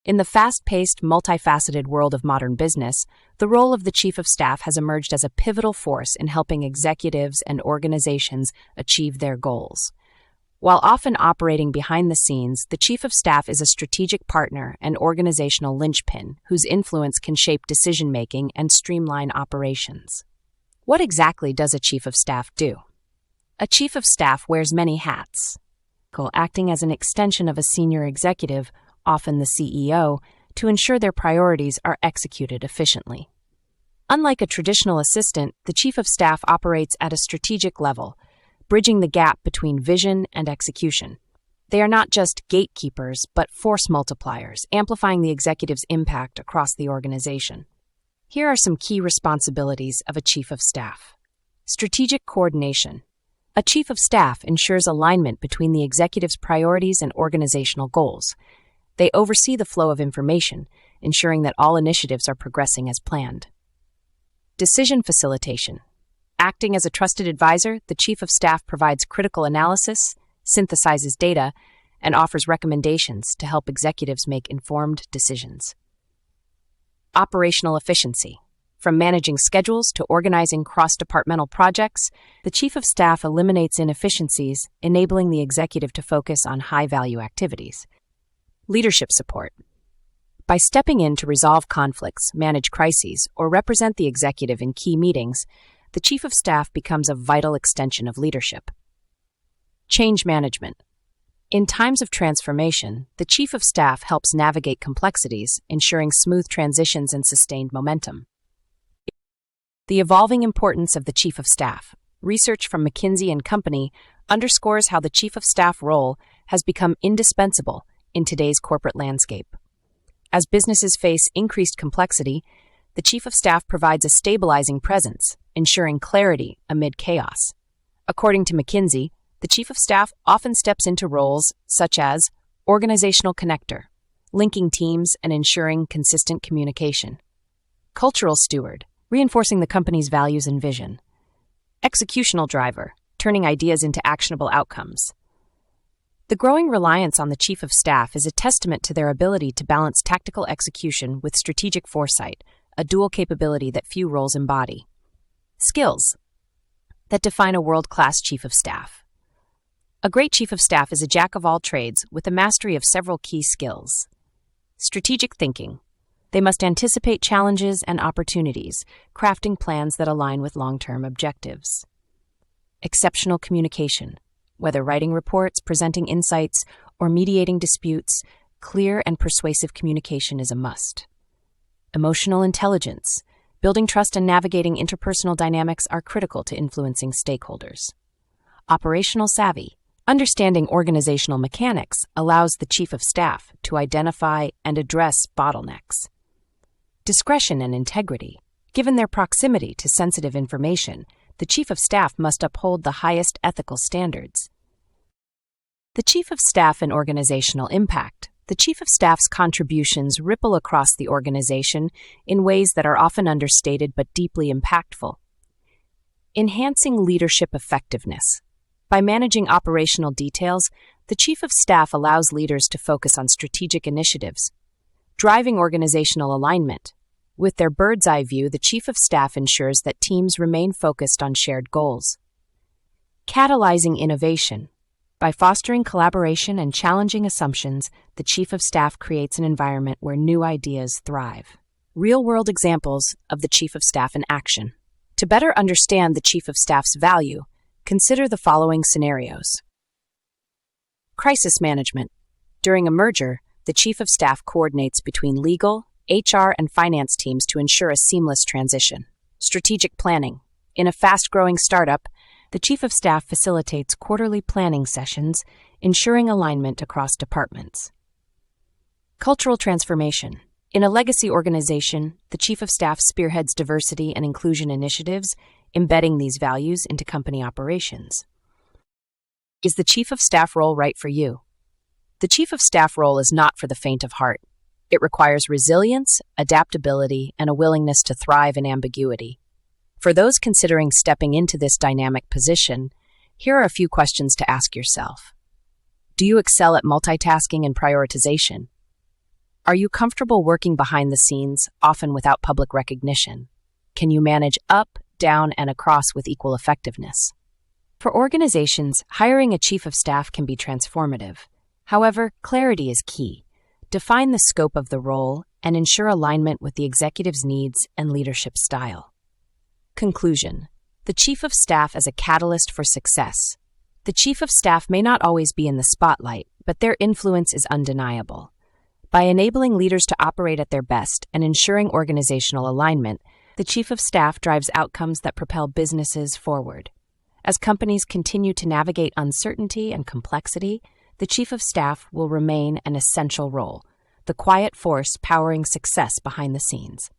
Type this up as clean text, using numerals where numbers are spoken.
In the fast-paced, multifaceted world of modern business, the role of the Chief of Staff has emerged as a pivotal force in helping executives and organizations achieve their goals. While often operating behind the scenes, the Chief of Staff is a strategic partner and organizational linchpin whose influence can shape decision-making and streamline operations. What exactly does a Chief of Staff do? A Chief of Staff wears many hats, acting as an extension of a senior executive, often the CEO, to ensure their priorities are executed efficiently. Unlike a traditional assistant, the Chief of Staff operates at a strategic level, bridging the gap between vision and execution. They are not just gatekeepers, but force multipliers, amplifying the executive's impact across the organization. Here are some key responsibilities of a Chief of Staff. Strategic coordination. A Chief of Staff ensures alignment between the executive's priorities and organizational goals. They oversee the flow of information, ensuring that all initiatives are progressing as planned. Decision facilitation. Acting as a trusted advisor, the Chief of Staff provides critical analysis, synthesizes data, and offers recommendations to help executives make informed decisions. Operational efficiency. From managing schedules to organizing cross-departmental projects, the Chief of Staff eliminates inefficiencies, enabling the executive to focus on high-value activities. Leadership support. By stepping in to resolve conflicts, manage crises, or represent the executive in key meetings, the Chief of Staff becomes a vital extension of leadership. Change management. In times of transformation, the Chief of Staff helps navigate complexities, ensuring smooth transitions and sustained momentum. The evolving importance of the Chief of Staff. Research from McKinsey Company underscores how the Chief of Staff role has become indispensable in today's corporate landscape. As businesses face increased complexity, the Chief of Staff provides a stabilizing presence, ensuring clarity amid chaos. According to McKinsey, the Chief of Staff often steps into roles such as organizational connector, linking teams and ensuring consistent communication; cultural steward, reinforcing the company's values and vision; executional driver, turning ideas into actionable outcomes. The growing reliance on the Chief of Staff is a testament to their ability to balance tactical execution with strategic foresight, a dual capability that few roles embody. Skills that define a world-class Chief of Staff. A great Chief of Staff is a jack of all trades with a mastery of several key skills. Strategic thinking. They must anticipate challenges and opportunities, crafting plans that align with long-term objectives. Exceptional communication. Whether writing reports, presenting insights, or mediating disputes, clear and persuasive communication is a must. Emotional intelligence. Building trust and navigating interpersonal dynamics are critical to influencing stakeholders. Operational savvy. Understanding organizational mechanics allows the Chief of Staff to identify and address bottlenecks. Discretion and integrity. Given their proximity to sensitive information, the Chief of Staff must uphold the highest ethical standards. The Chief of Staff and organizational impact. The Chief of Staff's contributions ripple across the organization in ways that are often understated but deeply impactful. Enhancing leadership effectiveness. By managing operational details, the Chief of Staff allows leaders to focus on strategic initiatives, driving organizational alignment. With their bird's-eye view, the Chief of Staff ensures that teams remain focused on shared goals. Catalyzing innovation. By fostering collaboration and challenging assumptions, the Chief of Staff creates an environment where new ideas thrive. Real-world examples of the Chief of Staff in action. To better understand the Chief of Staff's value, consider the following scenarios. Crisis management. During a merger, the Chief of Staff coordinates between legal, HR, and finance teams to ensure a seamless transition. Strategic planning. In a fast-growing startup, the Chief of Staff facilitates quarterly planning sessions, ensuring alignment across departments. Cultural transformation. In a legacy organization, the Chief of Staff spearheads diversity and inclusion initiatives, embedding these values into company operations. Is the Chief of Staff role right for you? The Chief of Staff role is not for the faint of heart. It requires resilience, adaptability, and a willingness to thrive in ambiguity. For those considering stepping into this dynamic position, here are a few questions to ask yourself. Do you excel at multitasking and prioritization? Are you comfortable working behind the scenes, often without public recognition? Can you manage up, down, and across with equal effectiveness? For organizations, hiring a chief of staff can be transformative. However, clarity is key. Define the scope of the role and ensure alignment with the executive's needs and leadership style. Conclusion: the chief of staff as a catalyst for success. The chief of staff may not always be in the spotlight, but their influence is undeniable. By enabling leaders to operate at their best and ensuring organizational alignment, the chief of staff drives outcomes that propel businesses forward. As companies continue to navigate uncertainty and complexity, the chief of staff will remain an essential role, the quiet force powering success behind the scenes.